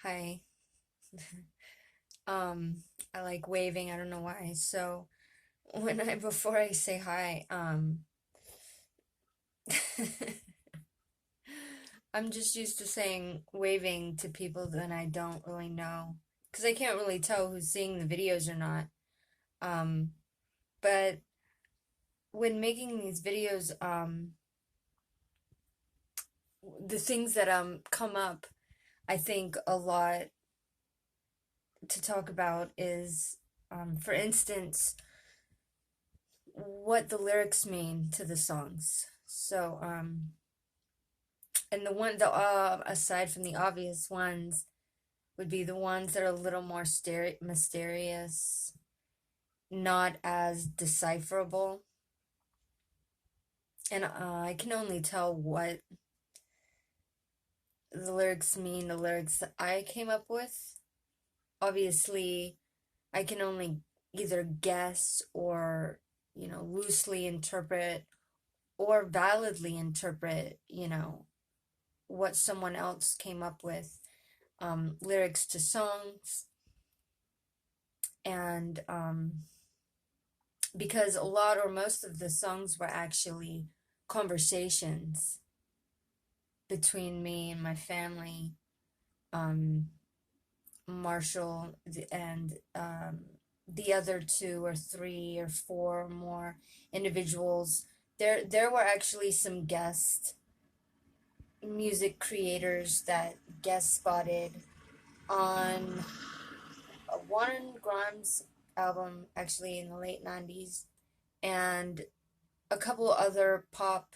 Hi. I like waving, I don't know why. So before I say hi, I'm just used to saying waving to people that I don't really know. Because I can't really tell who's seeing the videos or not. Um, but when making these videos, the things that come up, I think a lot to talk about is, for instance, what the lyrics mean to the songs. So, and aside from the obvious ones, would be the ones that are a little more mysterious, not as decipherable. And I can only tell what the lyrics mean, the lyrics that I came up with. Obviously, I can only either guess or, loosely interpret or validly interpret, what someone else came up with, lyrics to songs. And because a lot or most of the songs were actually conversations between me and my family, um, Marshall, and the other two or three or four more individuals. There were actually some guest music creators that guest spotted on a Warren Grimes album, actually in the late 90s, and a couple other pop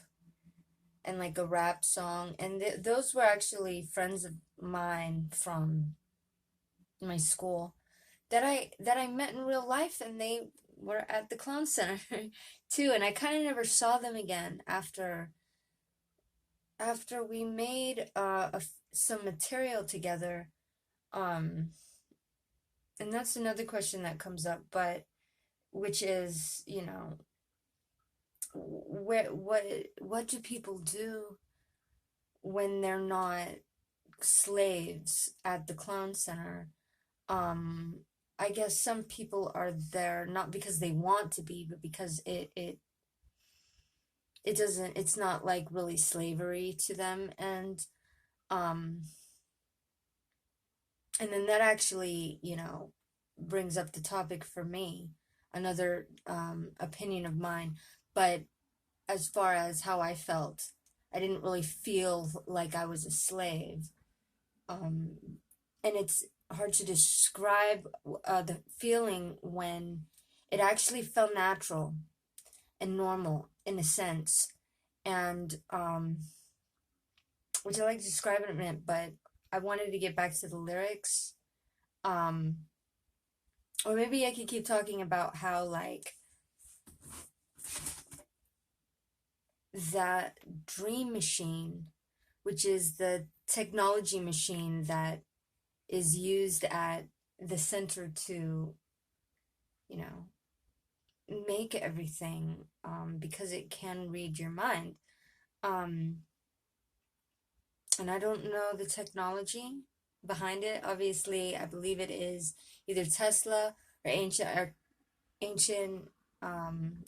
and like a rap song. And those were actually friends of mine from my school that I met in real life, and they were at the clown center too. And I kind of never saw them again after we made some material together. Um, and that's another question that comes up, but which is, what do people do when they're not slaves at the clown center? Um, I guess some people are there not because they want to be, but because it doesn't, it's not like really slavery to them. Um and then that actually, brings up the topic for me, another opinion of mine. But as far as how I felt, I didn't really feel like I was a slave. Um, and it's hard to describe the feeling when it actually felt natural and normal in a sense. And which I like to describe in a minute, but I wanted to get back to the lyrics. Um, or maybe I could keep talking about how, like, that dream machine, which is the technology machine that is used at the center to, you know, make everything, because it can read your mind. Um, and I don't know the technology behind it. Obviously, I believe it is either Tesla or ancient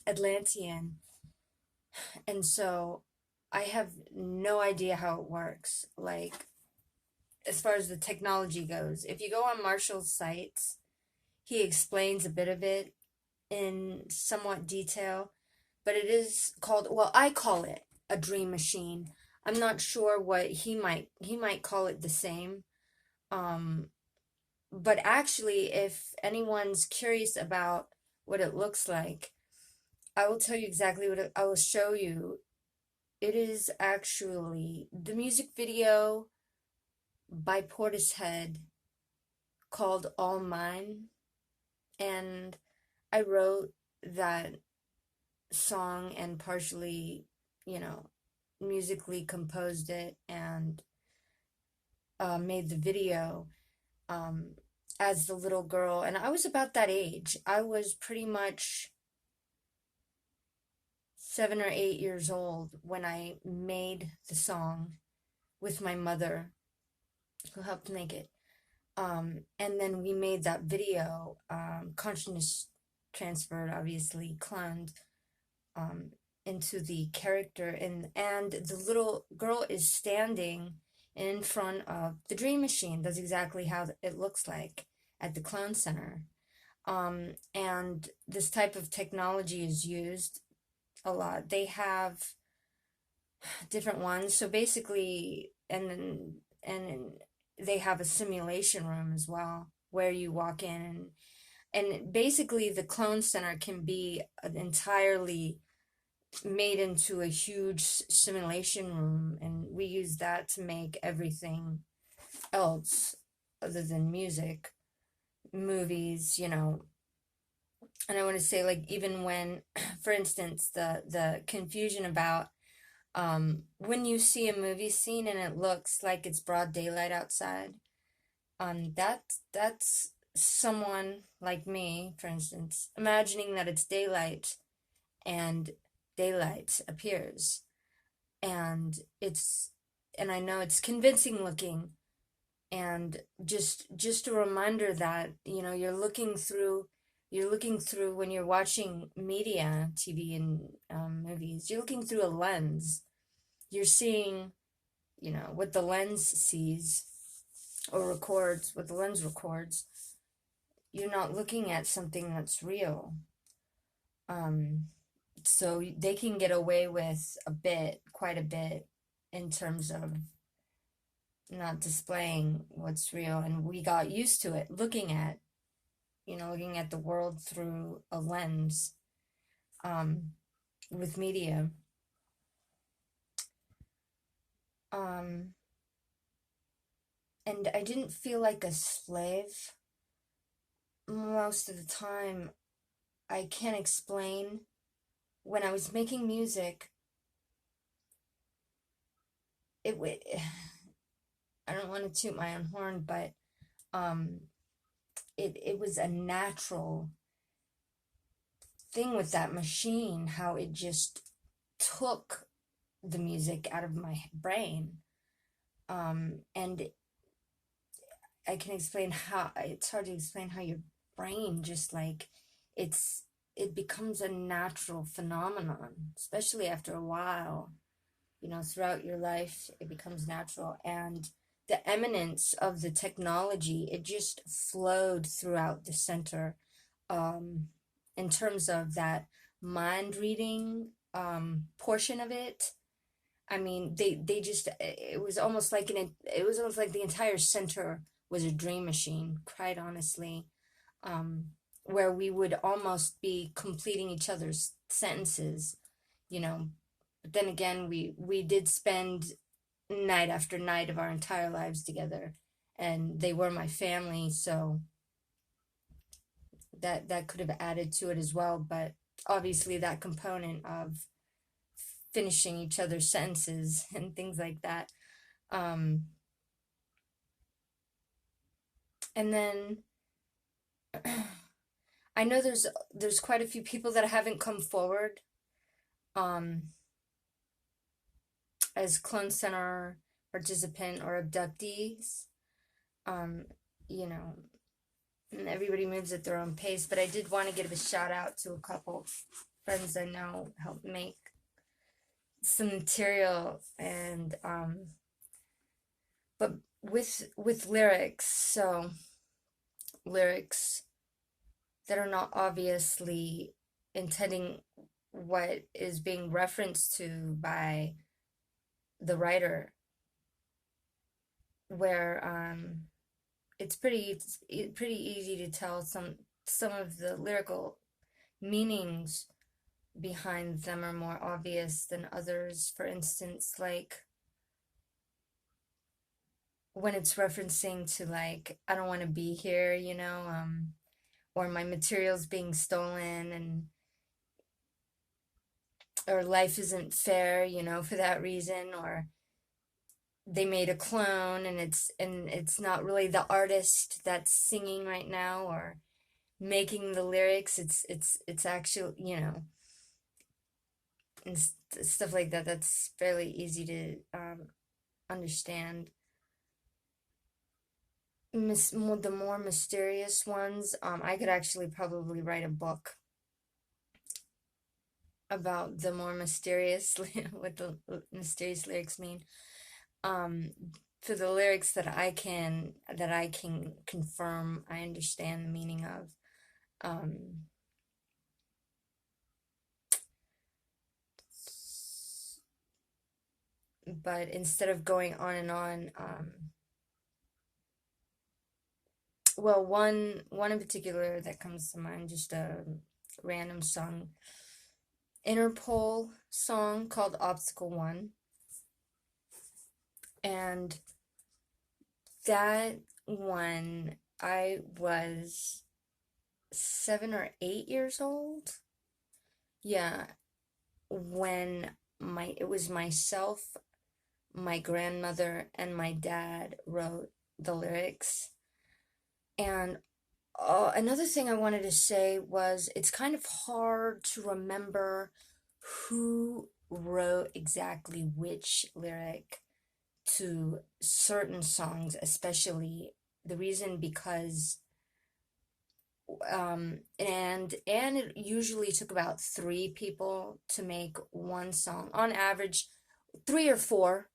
Atlantean. And so I have no idea how it works. Like, as far as the technology goes, if you go on Marshall's sites, he explains a bit of it in somewhat detail, but it is called, well, I call it a dream machine. I'm not sure what he might call it the same. Um, but actually, if anyone's curious about what it looks like, I will tell you exactly I will show you. It is actually the music video by Portishead called All Mine, and I wrote that song and partially, you know, musically composed it and made the video, um, as the little girl. And I was about that age. I was pretty much 7 or 8 years old when I made the song with my mother, who helped make it. And then we made that video, consciousness transferred, obviously cloned, um, into the character, and the little girl is standing in front of the dream machine. That's exactly how it looks like at the clone center. And this type of technology is used a lot. They have different ones. So basically, and they have a simulation room as well where you walk in, and basically the clone center can be entirely made into a huge simulation room, and we use that to make everything else other than music, movies, and I want to say, like, even when, for instance, the confusion about, when you see a movie scene and it looks like it's broad daylight outside, that's someone like me, for instance, imagining that it's daylight, and daylight appears, and I know it's convincing looking, and just a reminder that, you're looking through when you're watching media, TV, and movies, you're looking through a lens. You're seeing, what the lens sees or records, what the lens records. You're not looking at something that's real. Um, so they can get away with quite a bit, in terms of not displaying what's real. And we got used to it, looking at the world through a lens, um, with media. Um, and I didn't feel like a slave most of the time. I can't explain. When I was making music, it would. I don't want to toot my own horn, but um, it was a natural thing with that machine, how it just took the music out of my brain. And I can explain how it's hard to explain how your brain just, like, it's it becomes a natural phenomenon, especially after a while. Throughout your life, it becomes natural, and the eminence of the technology, it just flowed throughout the center, um, in terms of that mind reading, portion of it. I mean, they just, it was almost like the entire center was a dream machine, quite honestly, um, where we would almost be completing each other's sentences, you know. But then again, we did spend night after night of our entire lives together, and they were my family, so that could have added to it as well. But obviously, that component of finishing each other's sentences and things like that. Um, and then I know there's quite a few people that haven't come forward, um, as Clone Center participant or abductees. Um, you know, and everybody moves at their own pace. But I did want to give a shout out to a couple friends I know helped make some material, and but with lyrics, so lyrics that are not obviously intending what is being referenced to by the writer, where it's pretty easy to tell some of the lyrical meanings behind them are more obvious than others. For instance, like when it's referencing to, like, I don't want to be here, or my materials being stolen, and or life isn't fair, for that reason, or they made a clone, and it's not really the artist that's singing right now or making the lyrics. It's actual, and stuff like that. That's fairly easy to understand. the more mysterious ones, I could actually probably write a book about the more mysterious, what the mysterious lyrics mean. Um, for the lyrics that I can confirm, I understand the meaning of. Um, but instead of going on and on, well, one in particular that comes to mind, just a random song, Interpol song called Obstacle One, and that one, I was 7 or 8 years old. Yeah, when it was myself, my grandmother, and my dad wrote the lyrics. And another thing I wanted to say was it's kind of hard to remember who wrote exactly which lyric to certain songs, especially the reason because and it usually took about 3 people to make one song on average, three or four,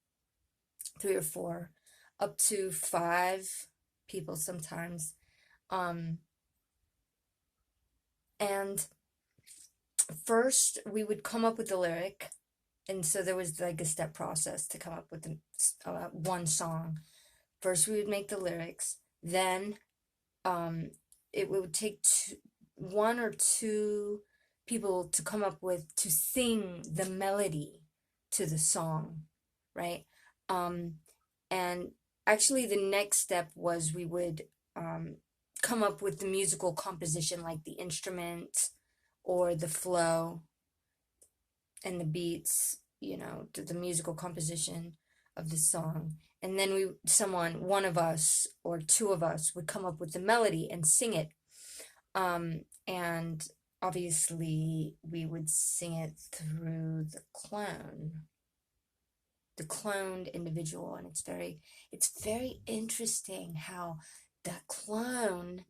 three or four, up to 5 people sometimes. um and first we would come up with the lyric, and so there was like a step process to come up with one song. First we would make the lyrics, then um it would take 1 or 2 people to come up with to sing the melody to the song, right? um and actually the next step was we would come up with the musical composition, like the instruments or the flow and the beats, the musical composition of the song. And then one of us or 2 of us would come up with the melody and sing it. And obviously we would sing it through the cloned individual. And it's very interesting how the clone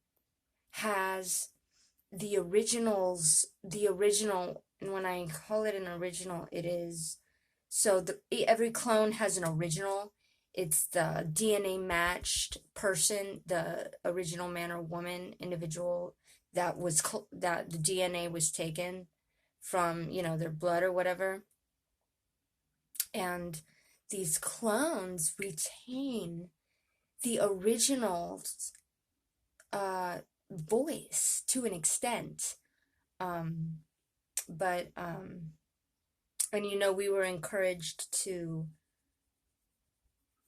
has the original, and when I call it an original, it is, so every clone has an original. It's the DNA matched person, the original man or woman individual that the DNA was taken from, their blood or whatever. And these clones retain the original's voice to an extent. Um, but and we were encouraged to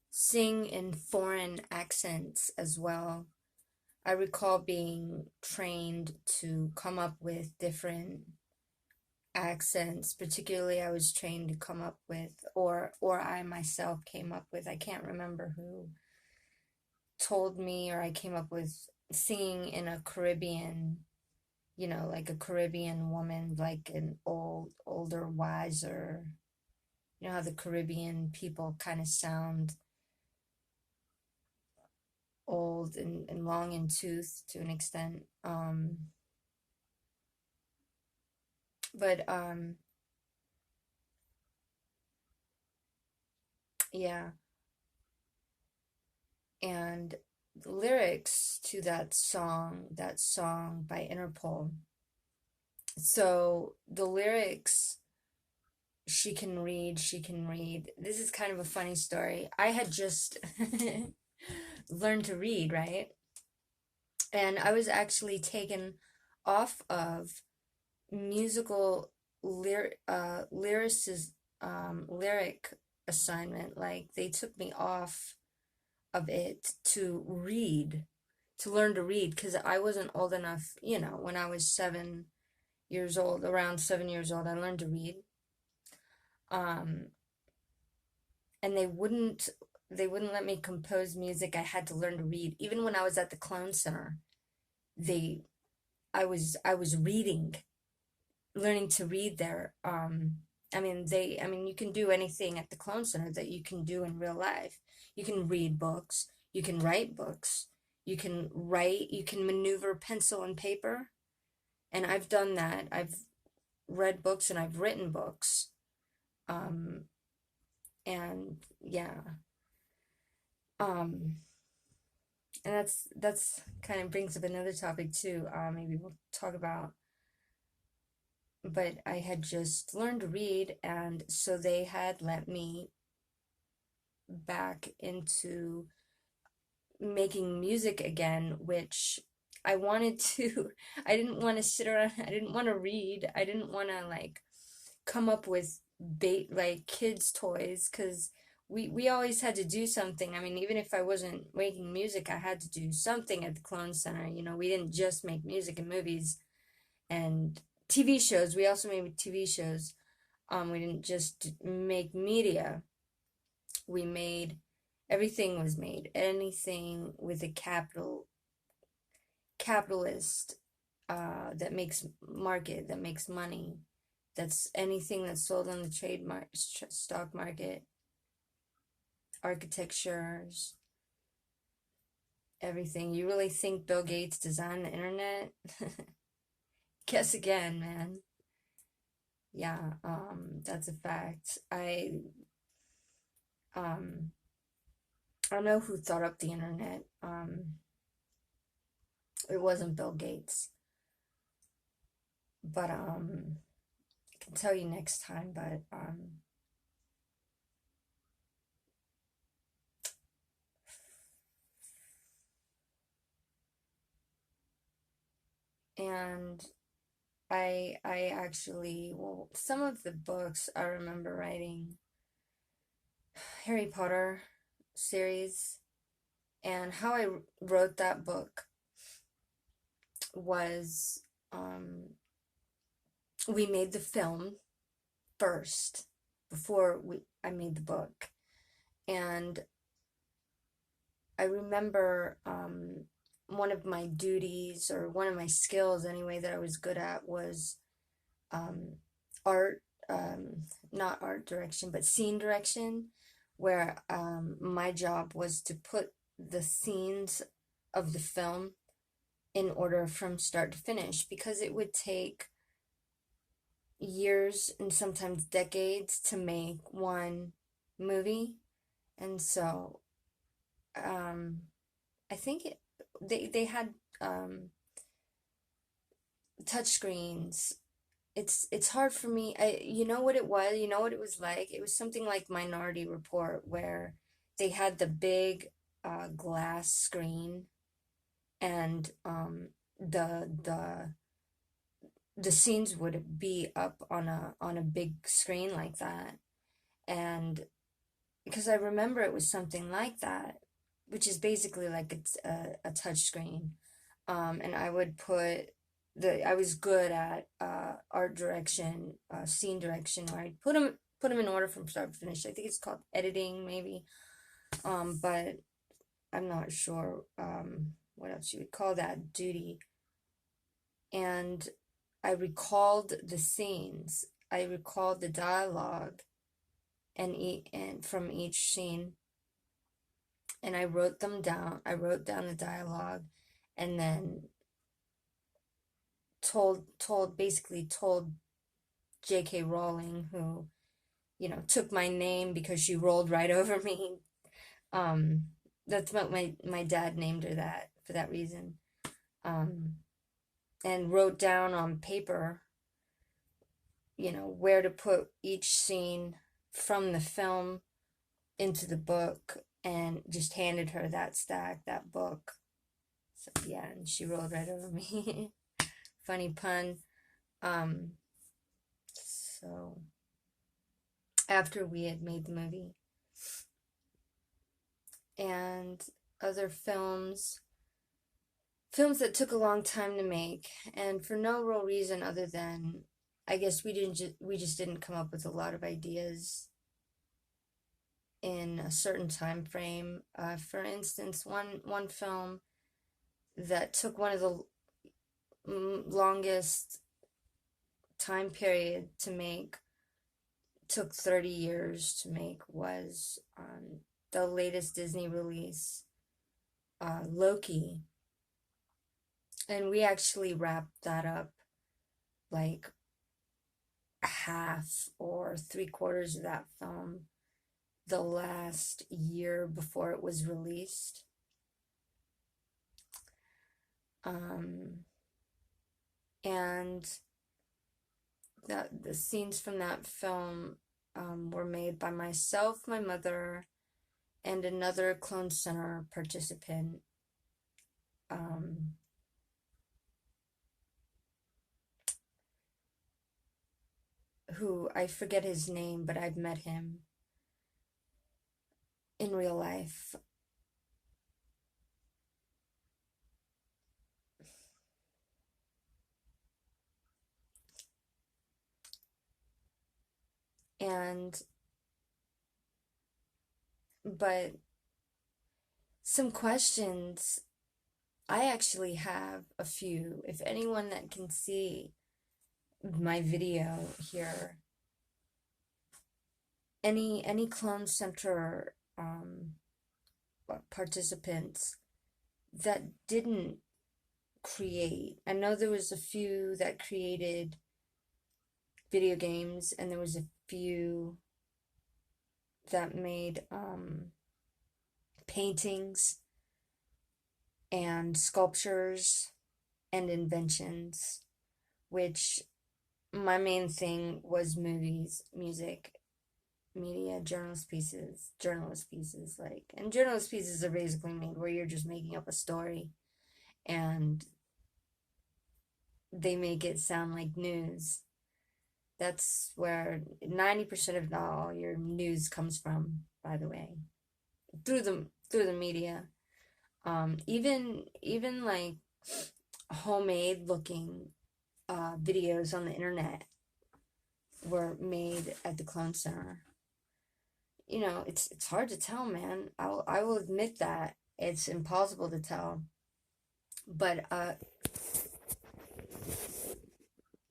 sing in foreign accents as well. I recall being trained to come up with different accents. Particularly, I was trained to come up with, or I myself came up with, I can't remember who told me, or I came up with singing in a Caribbean, like a Caribbean woman, like an older, wiser, how the Caribbean people kind of sound old and long in tooth to an extent. But yeah, and the lyrics to that song by Interpol. So the lyrics, she can read, she can read. This is kind of a funny story. I had just learned to read, right? And I was actually taken off of musical lyric assignment. Like they took me off of it to learn to read, because I wasn't old enough. When I was 7 years old, around 7 years old, I learned to read. Um, and they wouldn't let me compose music. I had to learn to read. Even when I was at the Clone Center, they I was reading, learning to read there. I mean, you can do anything at the Clone Center that you can do in real life. You can read books, you can write books, You can write, you can maneuver pencil and paper, and I've done that. I've read books and I've written books. Um, and yeah. Um, and that's kind of brings up another topic too. Maybe we'll talk about, but I had just learned to read, and so they had let me back into making music again, which I wanted to. I didn't want to sit around, I didn't want to read, I didn't want to like come up with bait like kids' toys, because we always had to do something. I mean, even if I wasn't making music, I had to do something at the Clone Center. You know, we didn't just make music and movies and TV shows. We also made TV shows. We didn't just make media. We made everything was made. Anything with a capitalist that makes market, that makes money. That's anything that's sold on the stock market, architectures, everything. You really think Bill Gates designed the internet? Guess again, man. Yeah, that's a fact. Um, I don't know who thought up the internet. It wasn't Bill Gates, but I can tell you next time. But and I actually, well, some of the books I remember writing, Harry Potter series, and how I wrote that book was, we made the film first before I made the book. And I remember one of my duties, or one of my skills anyway, that I was good at was um, art, not art direction, but scene direction, where my job was to put the scenes of the film in order from start to finish, because it would take years and sometimes decades to make one movie. And so I think they had touch screens. It's hard for me. You know what it was? You know what it was like? It was something like Minority Report, where they had the big glass screen, and the scenes would be up on a big screen like that. And because I remember it was something like that, which is basically like it's a touch screen. And I would I was good at art direction, scene direction, where I'd put them in order from start to finish. I think it's called editing, maybe. But I'm not sure what else you would call that duty. And I recalled the scenes. I recalled the dialogue and from each scene, and I wrote them down. I wrote down the dialogue, and then basically told J.K. Rowling, who, you know, took my name because she rolled right over me. Um, that's what my dad named her that for that reason. Um, and wrote down on paper, you know, where to put each scene from the film into the book, and just handed her that stack, that book. So yeah, and she rolled right over me. Funny pun. Um, so after we had made the movie, and other films that took a long time to make, and for no real reason other than, I guess we just didn't come up with a lot of ideas in a certain time frame. For instance, one film that took one of the longest time period to make, took 30 years to make, was the latest Disney release, Loki, and we actually wrapped that up like half or three quarters of that film the last year before it was released. Um, and the scenes from that film were made by myself, my mother, and another Clone Center participant. Um, who I forget his name, but I've met him in real life. And, but some questions, I actually have a few. If anyone that can see my video here, any Clone Center participants that didn't create, I know there was a few that created video games, and there was a few that made paintings and sculptures and inventions, which my main thing was movies, music, media, journalist pieces, like, and journalist pieces are basically made where you're just making up a story and they make it sound like news. That's where 90% of not all your news comes from, by the way, through the media. Even like homemade looking videos on the internet were made at the Clone Center. You know, it's hard to tell, man. I will admit that it's impossible to tell. But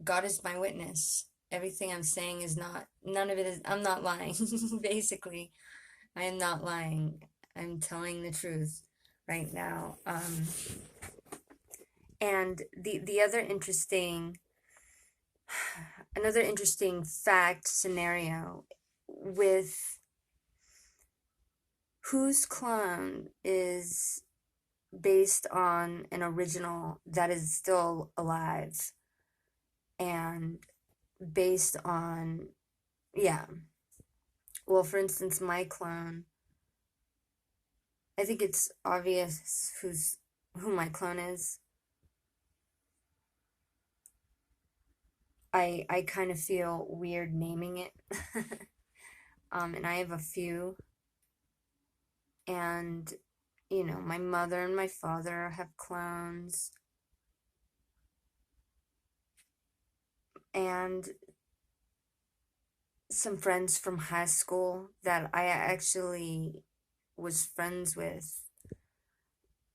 God is my witness. Everything I'm saying is not, none of it is, I'm not lying. Basically, I am not lying. I'm telling the truth right now. And the another interesting fact scenario with whose clone is based on an original that is still alive and based on, yeah, well, for instance, my clone, I think it's obvious who my clone is. I kind of feel weird naming it. And I have a few, and you know, my mother and my father have clones, and some friends from high school that I actually was friends with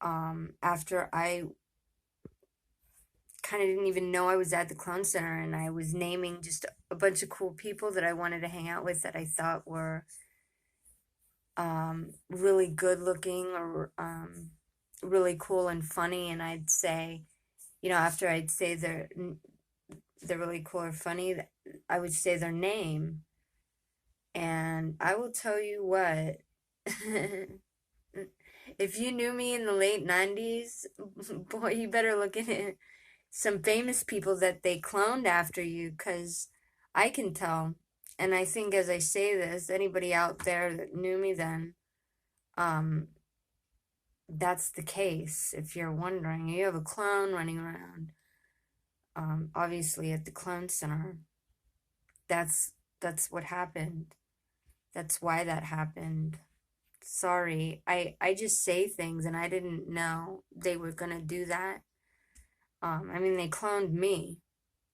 after I kind of didn't even know I was at the Clone Center, and I was naming just a bunch of cool people that I wanted to hang out with that I thought were really good looking or really cool and funny. And I'd say, you know, after I'd say they're really cool or funny, I would say their name. And I will tell you what, if you knew me in the late 90s, boy, you better look at it. Some famous people that they cloned after you, because I can tell. And I think as I say this, anybody out there that knew me then, um, that's the case. If you're wondering, you have a clone running around, obviously at the Clone Center. That's what happened. That's why that happened. Sorry, I just say things and I didn't know they were gonna do that. I mean, they cloned me,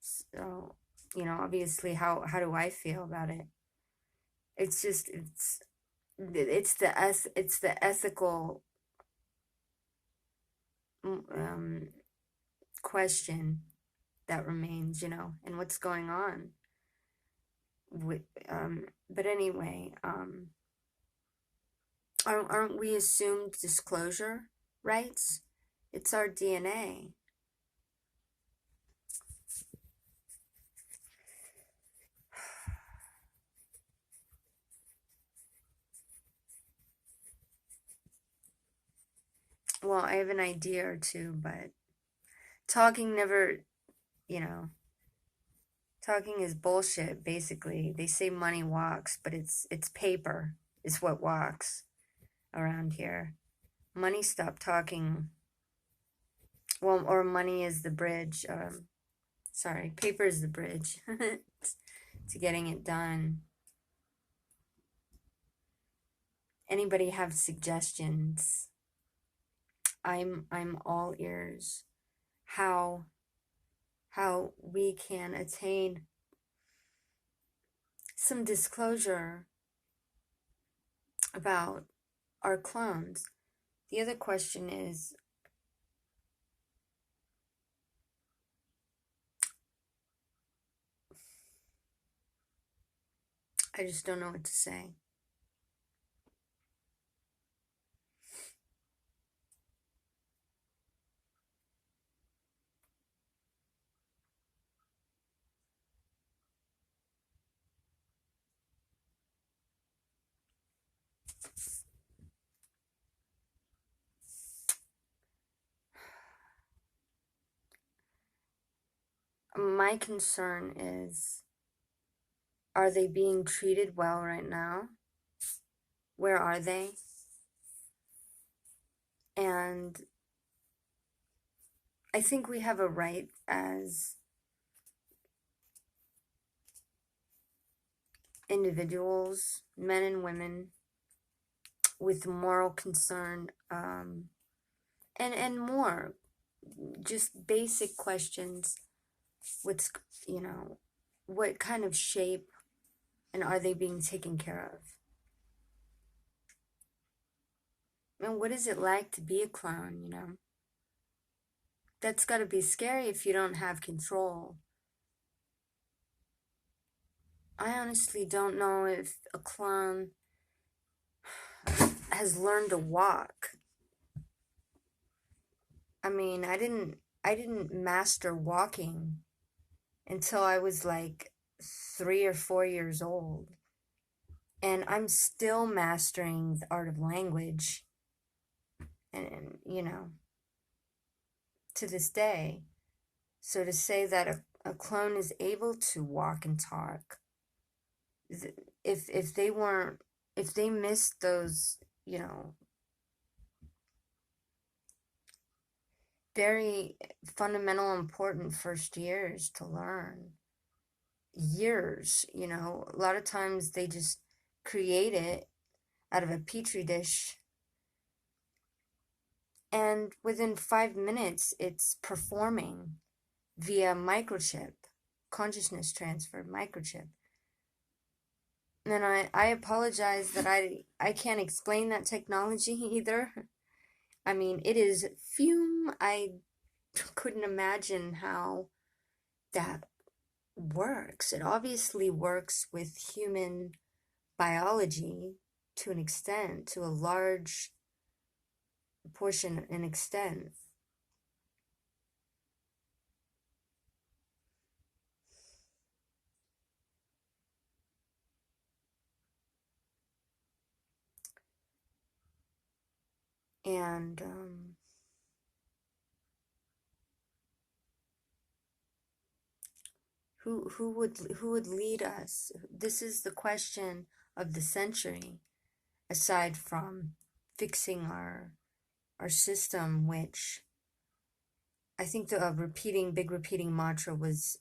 so you know, obviously, how do I feel about it? It's just it's the ethical um question that remains, you know, and what's going on with but anyway, aren't we assumed disclosure? rights. It's our DNA. Well, I have an idea or two, but talking never, you know, talking is bullshit, basically. They say money walks, but it's paper is what walks around here. Money stopped talking. Well, or money is the bridge. Sorry, paper is the bridge to getting it done. Anybody have suggestions? I'm all ears. How we can attain some disclosure about our clones. The other question is, I just don't know what to say. My concern is, are they being treated well right now? Where are they? And I think we have a right as individuals, men and women, with moral concern, and more, just basic questions. What's, what kind of shape, and are they being taken care of? And what is it like to be a clown? That's got to be scary if you don't have control. I honestly don't know if a clown has learned to walk. I mean, I didn't master walking until I was like 3 or 4 years old. And I'm still mastering the art of language. And to this day. So to say that a clone is able to walk and talk, if they weren't, if they missed those, very fundamental, important first years to learn, years, a lot of times they just create it out of a petri dish, and within 5 minutes it's performing via microchip, consciousness transfer microchip. And I apologize that I can't explain that technology either. I mean, it is fume. I couldn't imagine how that works. It obviously works with human biology to an extent, to a large portion and extent. And who would lead us? This is the question of the century, aside from fixing our system, which I think the big repeating mantra was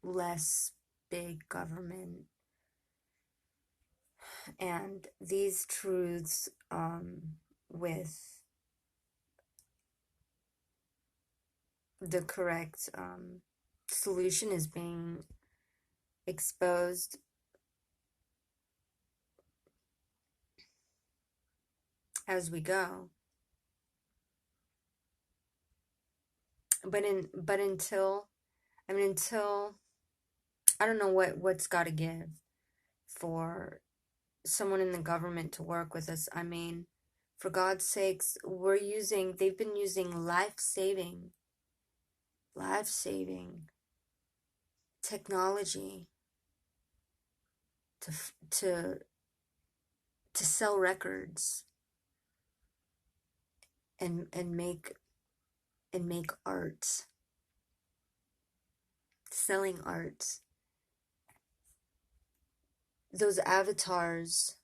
less big government. And these truths, with the correct solution, is being exposed as we go. But until I don't know what's got to give for someone in the government to work with us. I mean, For God's sakes, they've been using life-saving technology to to to sell records and make art, selling art. Those avatars,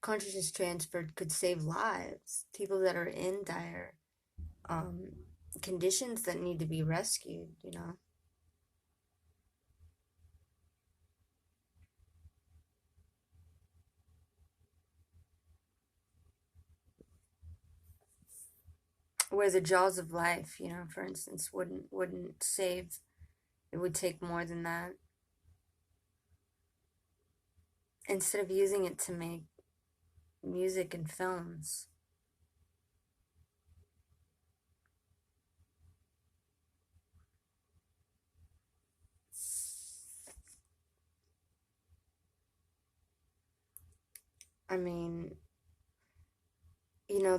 consciousness transferred, could save lives. People that are in dire conditions that need to be rescued, you know. Where the jaws of life, you know, for instance, wouldn't save. It would take more than that. Instead of using it to make music and films. I mean, you know,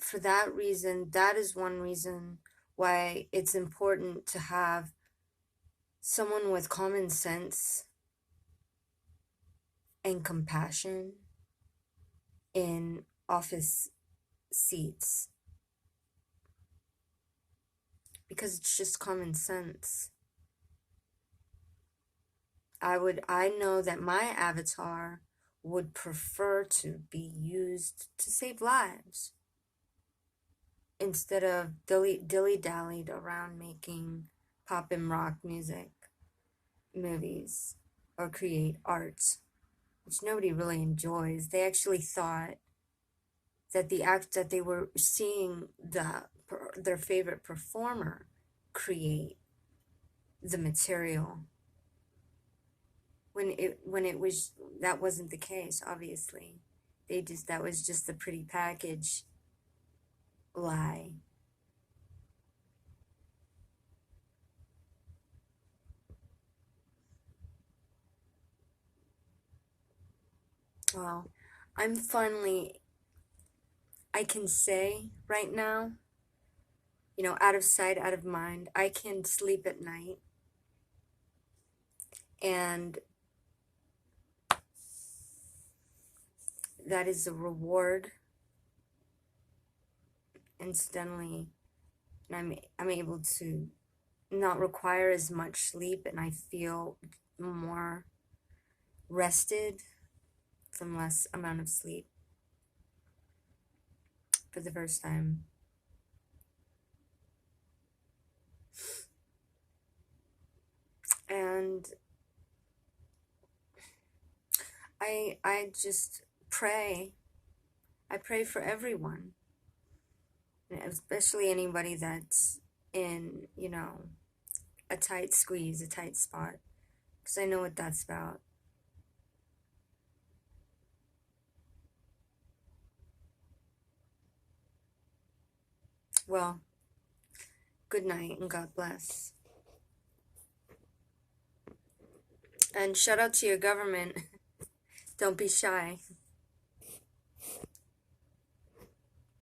for that reason, that is one reason why it's important to have someone with common sense and compassion in office seats, because it's just common sense. I know that my avatar would prefer to be used to save lives instead of dilly-dallied around making pop and rock music, movies, or create art, which nobody really enjoys. They actually thought that that they were seeing their favorite performer create the material, when it was, that wasn't the case. Obviously, that was just the pretty package lie. Well, I'm finally, I can say right now, you know, out of sight, out of mind, I can sleep at night. And that is a reward, incidentally. And I'm able to not require as much sleep, and I feel more rested from less amount of sleep for the first time. And I just pray. I pray for everyone, especially anybody that's in, you know, a tight squeeze, a tight spot, because I know what that's about. Well, good night and God bless. And shout out to your government. Don't be shy.